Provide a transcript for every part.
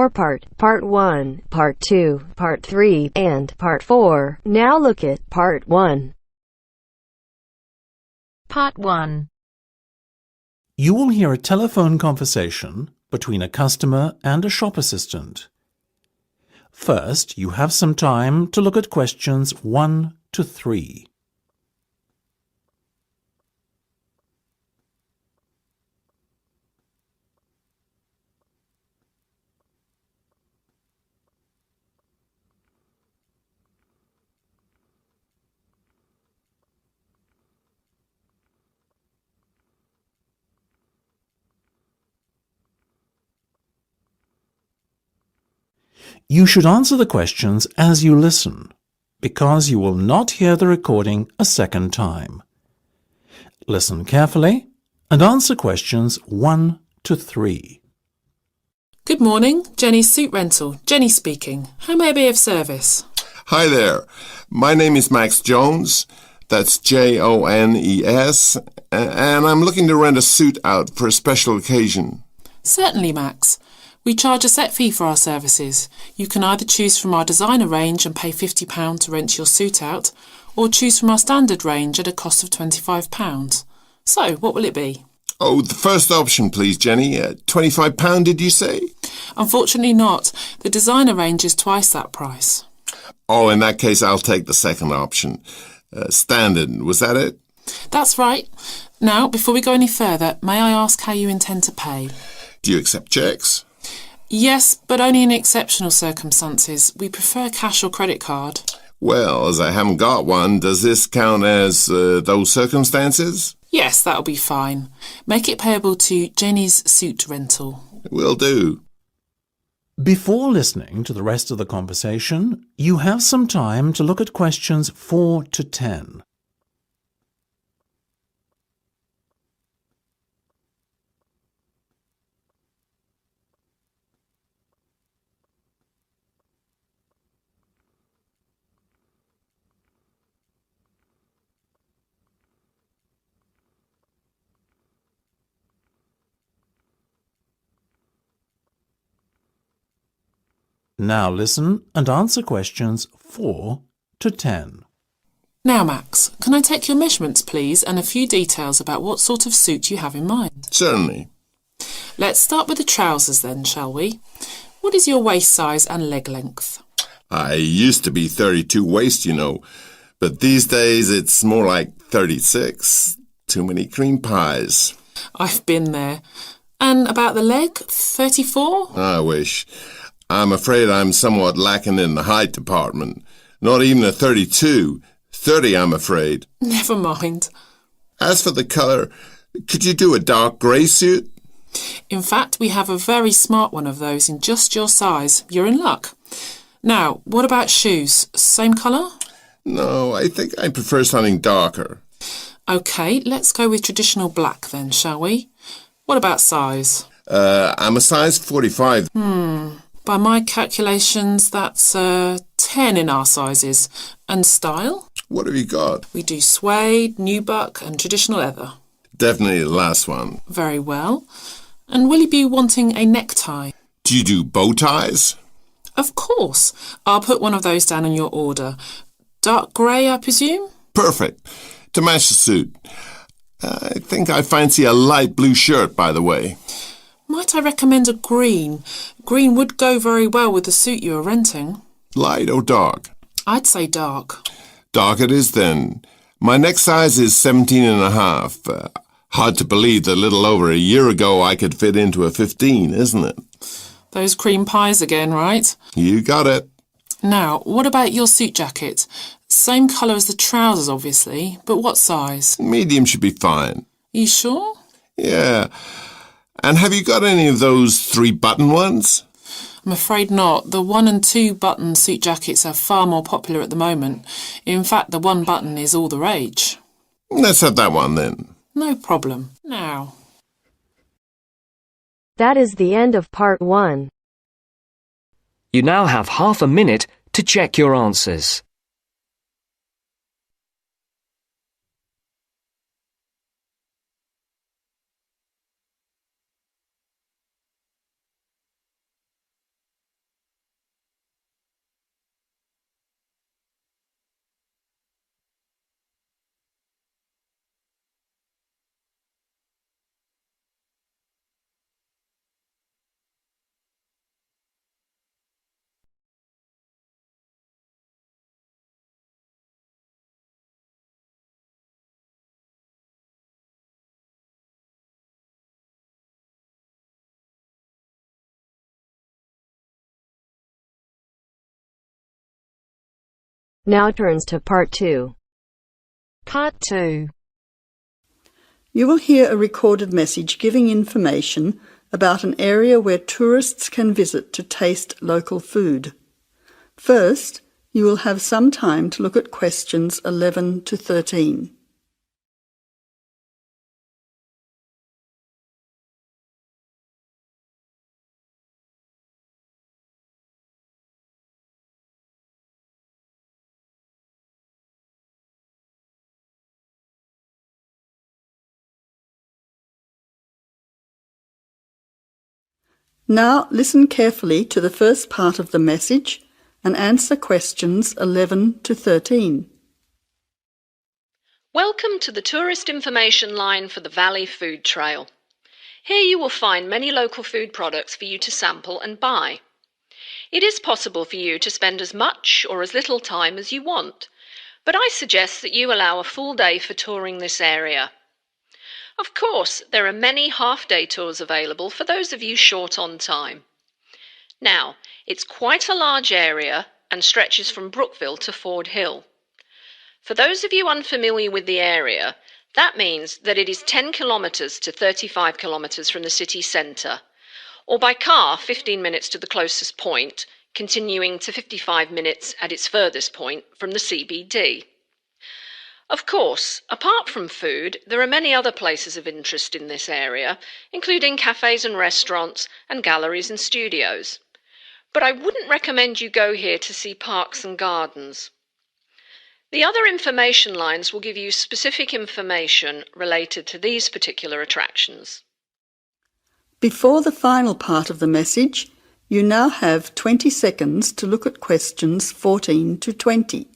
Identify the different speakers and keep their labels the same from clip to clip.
Speaker 1: or Part 1, Part 2, Part 3, and Part 4. Now look at Part 1.
Speaker 2: Part 1.
Speaker 3: You will hear a telephone conversation between a customer and a shop assistant. First, you have some time to look at questions 1 to 3. You should answer the questions as you listen, because you will not hear the recording a second time. Listen carefully and answer questions 1 to 3.
Speaker 4: Good morning, Jenny's Suit Rental. Jenny speaking. How may I be of service?
Speaker 5: Hi there. My name is Max Jones. That's Jones, and I'm looking to rent a suit out for a special occasion.
Speaker 4: Certainly, Max. We charge a set fee for our services. You can either choose from our designer range and pay £50 to rent your suit out, or choose from our standard range at a cost of £25. So, what will it be?
Speaker 5: Oh, the first option, please, Jenny. £25, did you say?
Speaker 4: Unfortunately not. The designer range is twice that price.
Speaker 5: Oh, in that case, I'll take the second option. Standard, was that it?
Speaker 4: That's right. Now, before we go any further, may I ask how you intend to pay?
Speaker 5: Do you accept checks?
Speaker 4: Yes, but only in exceptional circumstances. We prefer cash or credit card.
Speaker 5: Well, as I haven't got one, does this count as those circumstances?
Speaker 4: Yes, that'll be fine. Make it payable to Jenny's Suit Rental.
Speaker 5: Will do.
Speaker 3: Before listening to the rest of the conversation, you have some time to look at questions 4 to 10. Now listen and answer questions 4 to 10.
Speaker 4: Now, Max, can I take your measurements, please, and a few details about what sort of suit you have in mind?
Speaker 5: Certainly.
Speaker 4: Let's start with the trousers then, shall we? What is your waist size and leg length?
Speaker 5: I used to be 32 waist, you know, but these days it's more like 36. Too many cream pies.
Speaker 4: I've been there. And about the leg, 34?
Speaker 5: I wish. I'm afraid I'm somewhat lacking in the height department. Not even a 32. 30, I'm afraid.
Speaker 4: Never mind.
Speaker 5: As for the colour, could you do a dark grey suit?
Speaker 4: In fact, we have a very smart one of those in just your size. You're in luck. Now, what about shoes? Same colour?
Speaker 5: No, I think I prefer something darker.
Speaker 4: OK, let's go with traditional black then, shall we? What about size?
Speaker 5: I'm a size 45.
Speaker 4: By my calculations, that's 10 in our sizes. And style?
Speaker 5: What have you got?
Speaker 4: We do suede, nubuck and traditional leather.
Speaker 5: Definitely the last one.
Speaker 4: Very well. And will you be wanting a necktie?
Speaker 5: Do you do bow ties?
Speaker 4: Of course. I'll put one of those down in your order. Dark grey, I presume?
Speaker 5: Perfect. To match the suit. I think I fancy a light blue shirt, by the way.
Speaker 4: Might I recommend a green? Green would go very well with the suit you are renting.
Speaker 5: Light or dark?
Speaker 4: I'd say dark.
Speaker 5: Dark it is then. My neck size is 17 and a half. Hard to believe that a little over a year ago I could fit into a 15, isn't it?
Speaker 4: Those cream pies again, right?
Speaker 5: You got it.
Speaker 4: Now, what about your suit jacket? Same colour as the trousers, obviously, but what size?
Speaker 5: Medium should be fine.
Speaker 4: You sure?
Speaker 5: Yeah. And have you got any of those 3-button ones?
Speaker 4: I'm afraid not. The 1 and 2 button suit jackets are far more popular at the moment. In fact, the 1 button is all the rage.
Speaker 5: Let's have that one then.
Speaker 4: No problem. Now.
Speaker 1: That is the end of Part 1.
Speaker 6: You now have half a minute to check your answers.
Speaker 1: Now turns to Part 2.
Speaker 2: Part 2.
Speaker 7: You will hear a recorded message giving information about an area where tourists can visit to taste local food. First, you will have some time to look at questions 11 to 13. Now listen carefully to the first part of the message and answer questions 11 to 13.
Speaker 8: Welcome to the tourist information line for the Valley Food Trail. Here you will find many local food products for you to sample and buy. It is possible for you to spend as much or as little time as you want, but I suggest that you allow a full day for touring this area. Of course, there are many half-day tours available for those of you short on time. Now, it's quite a large area and stretches from Brookville to Ford Hill. For those of you unfamiliar with the area, that means that it is 10 kilometres to 35 kilometres from the city centre, or by car 15 minutes to the closest point, continuing to 55 minutes at its furthest point from the CBD. Of course, apart from food, there are many other places of interest in this area, including cafes and restaurants and galleries and studios. But I wouldn't recommend you go here to see parks and gardens. The other information lines will give you specific information related to these particular attractions.
Speaker 7: Before the final part of the message, you now have 20 seconds to look at questions 14 to 20.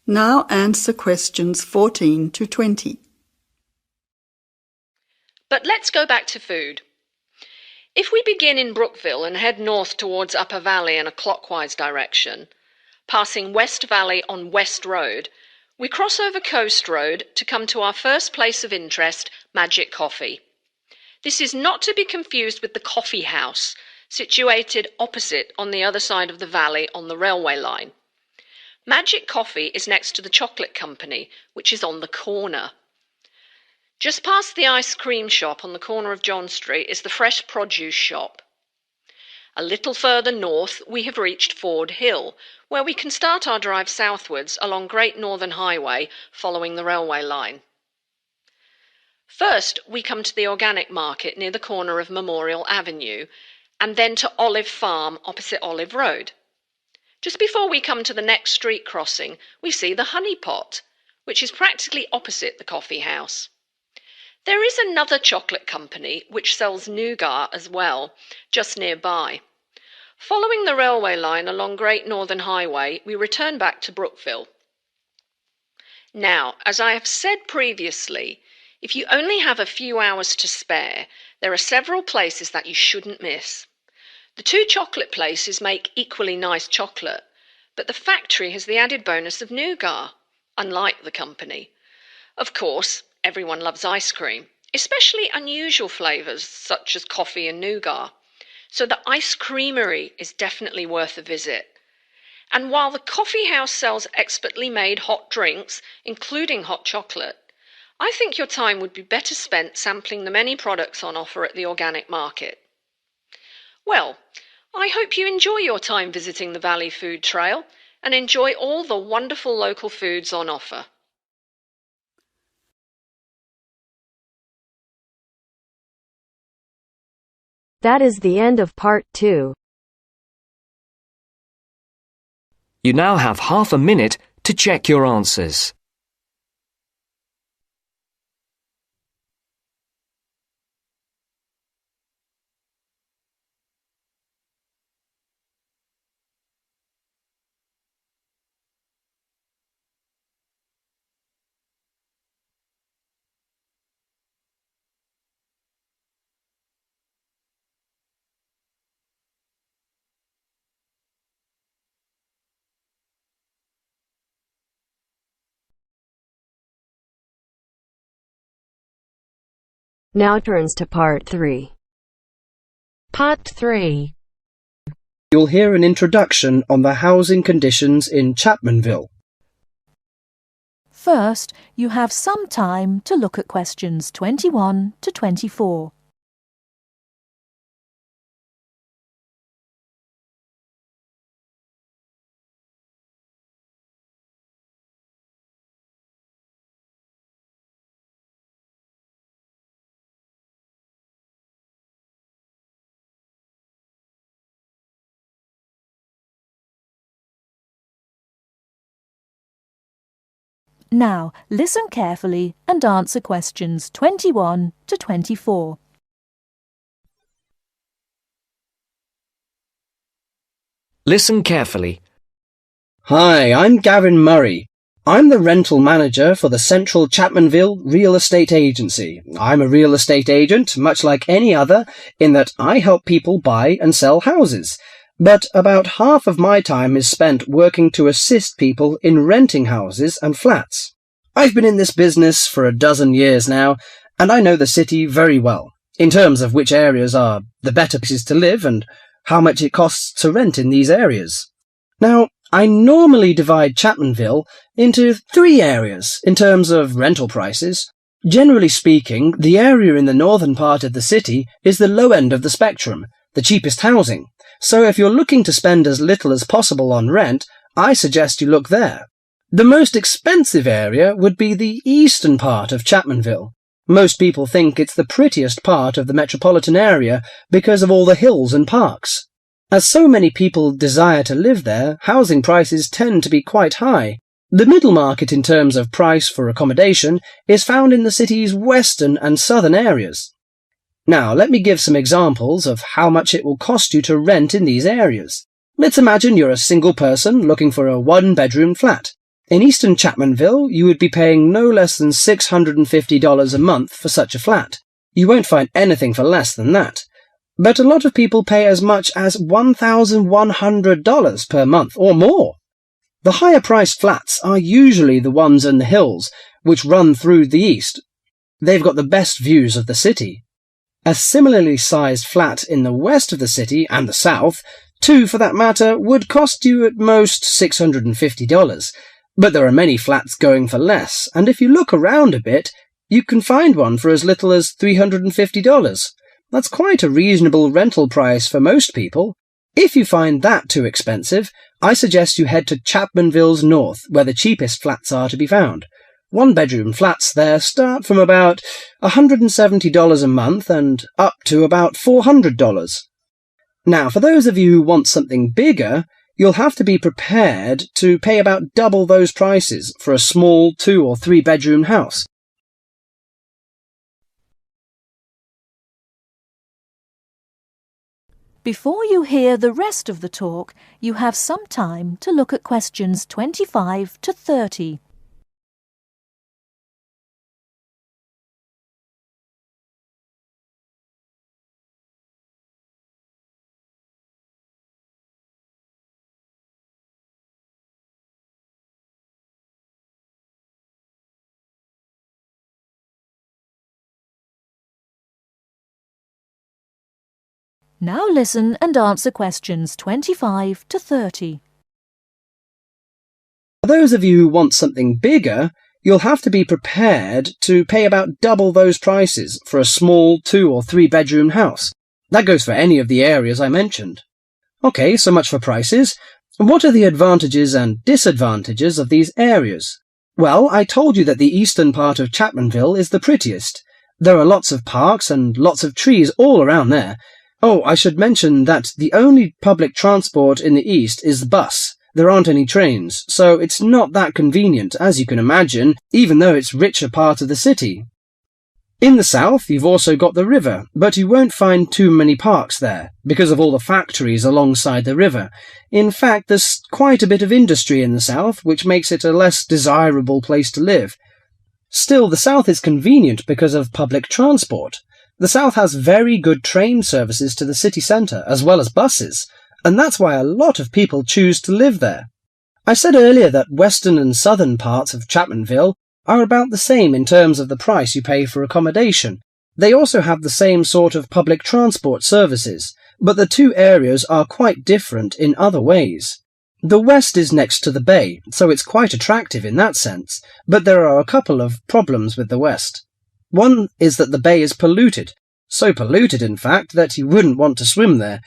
Speaker 7: Now answer questions 14 to 20.
Speaker 8: But let's go back to food. If we begin in Brookville and head north towards Upper Valley in a clockwise direction, passing West Valley on West Road, we cross over Coast Road to come to our first place of interest, Magic Coffee. This is not to be confused with the Coffee House, situated opposite on the other side of the valley on the railway line. Magic Coffee is next to the Chocolate Company, which is on the corner. Just past the ice cream shop on the corner of John Street is the fresh produce shop. A little further north we have reached Ford Hill, where we can start our drive southwards along Great Northern Highway following the railway line. First we come to the organic market near the corner of Memorial Avenue, and then to Olive Farm opposite Olive Road. Just before we come to the next street crossing, we see the Honey Pot, which is practically opposite the coffee house. There is another chocolate company which sells nougat as well, just nearby. Following the railway line along Great Northern Highway, we return back to Brookville. Now, as I have said previously, if you only have a few hours to spare, there are several places that you shouldn't miss. The two chocolate places make equally nice chocolate, but the factory has the added bonus of nougat, unlike the company. Of course, everyone loves ice cream, especially unusual flavours such as coffee and nougat, so the ice creamery is definitely worth a visit. And while the coffee house sells expertly made hot drinks, including hot chocolate, I think your time would be better spent sampling the many products on offer at the organic market. Well, I hope you enjoy your time visiting the Valley Food Trail and enjoy all the wonderful local foods on offer.
Speaker 1: That is the end of Part 2.
Speaker 6: You now have half a minute to check your answers.
Speaker 1: Now turns to Part 3.
Speaker 2: Part 3.
Speaker 9: You'll hear an introduction on the housing conditions in Chapmanville.
Speaker 10: First, you have some time to look at questions 21 to 24. Now, listen carefully and answer questions 21 to 24.
Speaker 6: Listen carefully.
Speaker 9: Hi, I'm Gavin Murray. I'm the rental manager for the Central Chapmanville Real Estate Agency. I'm a real estate agent, much like any other, in that I help people buy and sell houses. But about half of my time is spent working to assist people in renting houses and flats. I've been in this business for a dozen years now, and I know the city very well, in terms of which areas are the better places to live and how much it costs to rent in these areas. Now, I normally divide Chapmanville into 3 areas in terms of rental prices. Generally speaking, the area in the northern part of the city is the low end of the spectrum, the cheapest housing. So if you're looking to spend as little as possible on rent, I suggest you look there. The most expensive area would be the eastern part of Chapmanville. Most people think it's the prettiest part of the metropolitan area because of all the hills and parks. As so many people desire to live there, housing prices tend to be quite high. The middle market in terms of price for accommodation is found in the city's western and southern areas. Now, let me give some examples of how much it will cost you to rent in these areas. Let's imagine you're a single person looking for a 1-bedroom flat. In eastern Chapmanville, you would be paying no less than $650 a month for such a flat. You won't find anything for less than that. But a lot of people pay as much as $1,100 per month or more. The higher-priced flats are usually the ones in the hills, which run through the east. They've got the best views of the city. A similarly sized flat in the west of the city and the south, 2 for that matter, would cost you at most $650. But there are many flats going for less, and if you look around a bit, you can find one for as little as $350. That's quite a reasonable rental price for most people. If you find that too expensive, I suggest you head to Chapmanville's north, where the cheapest flats are to be found. 1-bedroom flats there start from about $170 a month and up to about $400. Now, for those of you who want something bigger, you'll have to be prepared to pay about double those prices for a small 2- or 3-bedroom house.
Speaker 10: Before you hear the rest of the talk, you have some time to look at questions 25 to 30. Now listen and answer questions 25 to 30.
Speaker 9: For those of you who want something bigger, you'll have to be prepared to pay about double those prices for a small 2- or 3-bedroom house. That goes for any of the areas I mentioned. Okay, so much for prices. What are the advantages and disadvantages of these areas? Well, I told you that the eastern part of Chapmanville is the prettiest. There are lots of parks and lots of trees all around there. Oh, I should mention that the only public transport in the east is the bus. There aren't any trains, so it's not that convenient, as you can imagine, even though it's richer part of the city. In the south, you've also got the river, but you won't find too many parks there, because of all the factories alongside the river. In fact, there's quite a bit of industry in the south, which makes it a less desirable place to live. Still, the south is convenient because of public transport. The south has very good train services to the city centre, as well as buses, and that's why a lot of people choose to live there. I said earlier that western and southern parts of Chapmanville are about the same in terms of the price you pay for accommodation, They also have the same sort of public transport services, but the two areas are quite different in other ways. The west is next to the bay, so it's quite attractive in that sense, but there are a couple of problems with the west. One is that the bay is polluted, so polluted in fact that you wouldn't want to swim there.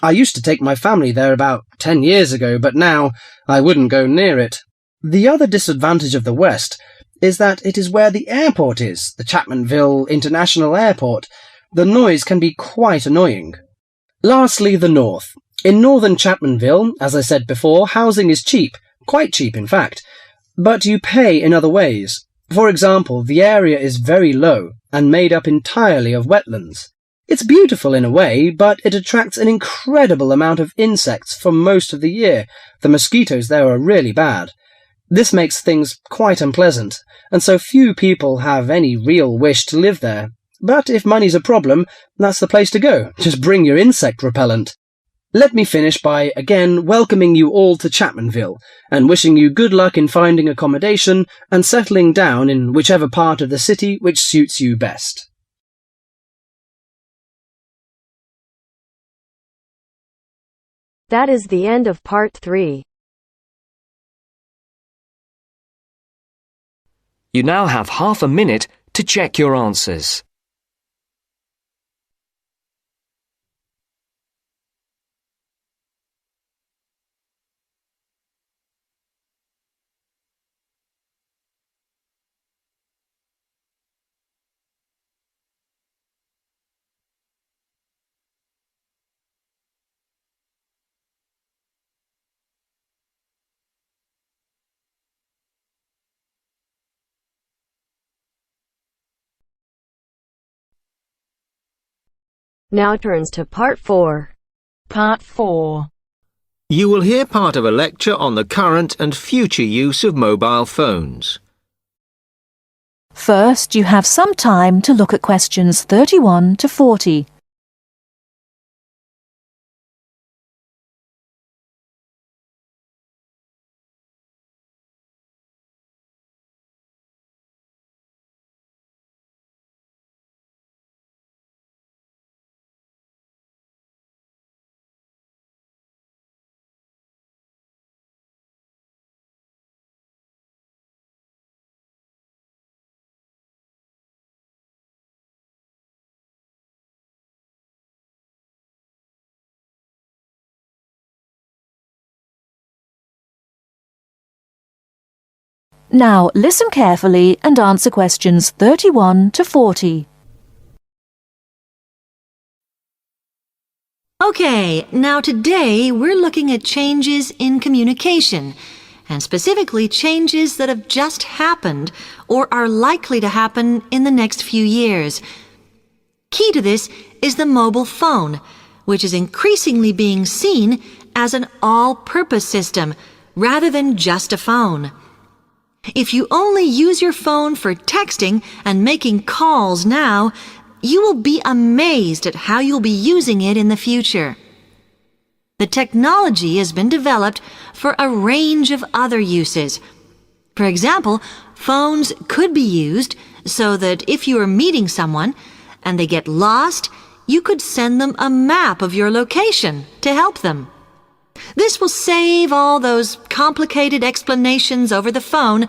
Speaker 9: I used to take my family there about 10 years ago, but now I wouldn't go near it. The other disadvantage of the west is that it is where the airport is, the Chapmanville International Airport. The noise can be quite annoying. Lastly, the north. In northern Chapmanville, as I said before, housing is cheap, quite cheap in fact, but you pay in other ways. For example, the area is very low and made up entirely of wetlands. It's beautiful in a way, but it attracts an incredible amount of insects for most of the year. The mosquitoes there are really bad. This makes things quite unpleasant, and so few people have any real wish to live there. But if money's a problem, that's the place to go. Just bring your insect repellent. Let me finish by again welcoming you all to Chapmanville, and wishing you good luck in finding accommodation and settling down in whichever part of the city which suits you best.
Speaker 1: That is the end of part 3.
Speaker 6: You now have half a minute to check your answers.
Speaker 1: Now turns to part 4.
Speaker 2: Part 4.
Speaker 11: You will hear part of a lecture on the current and future use of mobile phones.
Speaker 10: First, you have some time to look at questions 31 to 40. Now listen carefully and answer questions 31 to 40.
Speaker 12: Okay, now today we're looking at changes in communication, and specifically changes that have just happened or are likely to happen in the next few years. Key to this is the mobile phone, which is increasingly being seen as an all-purpose system rather than just a phone. If you only use your phone for texting and making calls now, you will be amazed at how you'll be using it in the future. The technology has been developed for a range of other uses. For example, phones could be used so that if you are meeting someone and they get lost, you could send them a map of your location to help them. This will save all those complicated explanations over the phone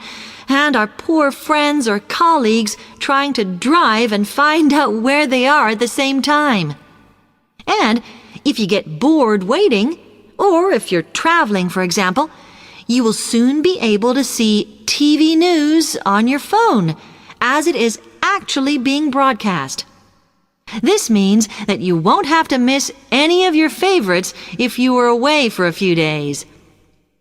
Speaker 12: and our poor friends or colleagues trying to drive and find out where they are at the same time. And if you get bored waiting, or if you're traveling, for example, you will soon be able to see TV news on your phone as it is actually being broadcast. This means that you won't have to miss any of your favorites if you were away for a few days.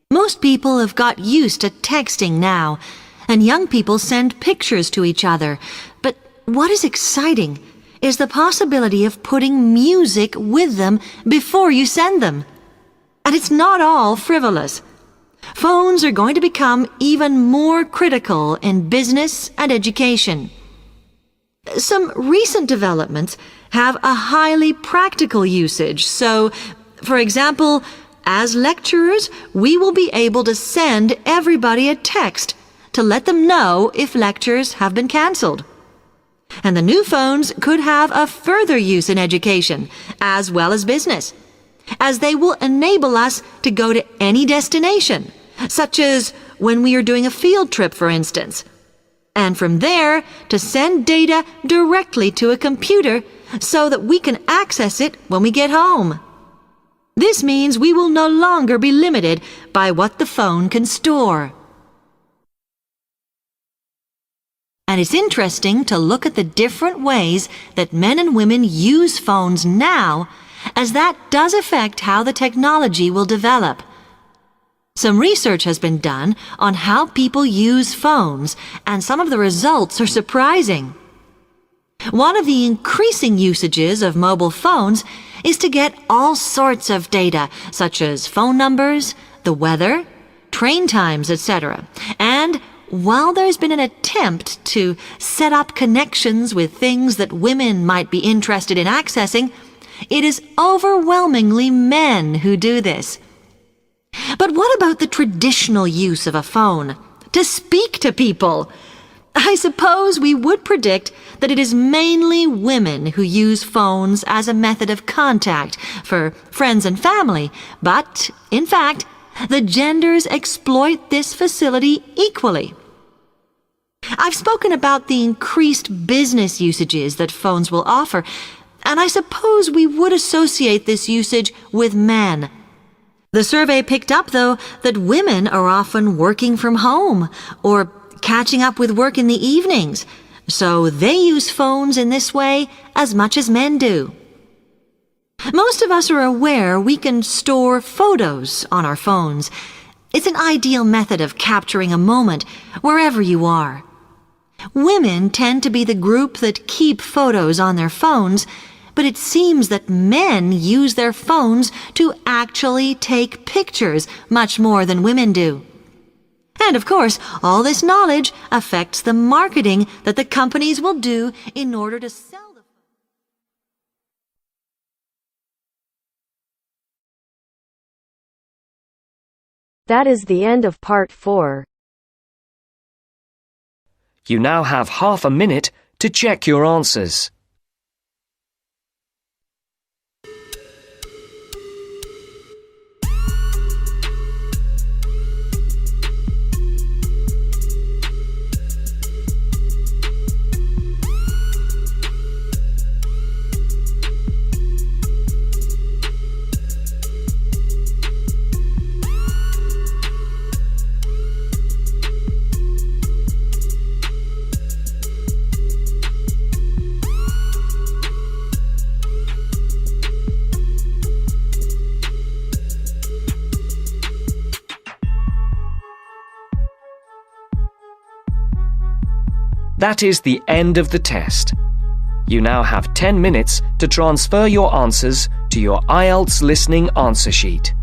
Speaker 12: Most people have got used to texting now, and young people send pictures to each other. But what is exciting is the possibility of putting music with them before you send them. And it's not all frivolous. Phones are going to become even more critical in business and education. Some recent developments have a highly practical usage. So, for example, as lecturers, we will be able to send everybody a text to let them know if lectures have been cancelled. And the new phones could have a further use in education, as well as business, as they will enable us to go to any destination, such as when we are doing a field trip, for instance, and from there to send data directly to a computer so that we can access it when we get home. This means we will no longer be limited by what the phone can store. And it's interesting to look at the different ways that men and women use phones now, as that does affect how the technology will develop. Some research has been done on how people use phones, and some of the results are surprising. One of the increasing usages of mobile phones is to get all sorts of data, such as phone numbers, the weather, train times, etc. And while there's been an attempt to set up connections with things that women might be interested in accessing, it is overwhelmingly men who do this. But what about the traditional use of a phone? To speak to people? I suppose we would predict that it is mainly women who use phones as a method of contact for friends and family, but, in fact, the genders exploit this facility equally. I've spoken about the increased business usages that phones will offer, and I suppose we would associate this usage with men. The survey picked up, though, that women are often working from home or catching up with work in the evenings, so they use phones in this way as much as men do. Most of us are aware we can store photos on our phones. It's an ideal method of capturing a moment wherever you are. Women tend to be the group that keep photos on their phones, but it seems that men use their phones to actually take pictures much more than women do. And of course, all this knowledge affects the marketing that the companies will do in order to sell the phone.
Speaker 1: That is the end of part 4.
Speaker 6: You now have half a minute to check your answers. That is the end of the test. You now have 10 minutes to transfer your answers to your IELTS listening answer sheet.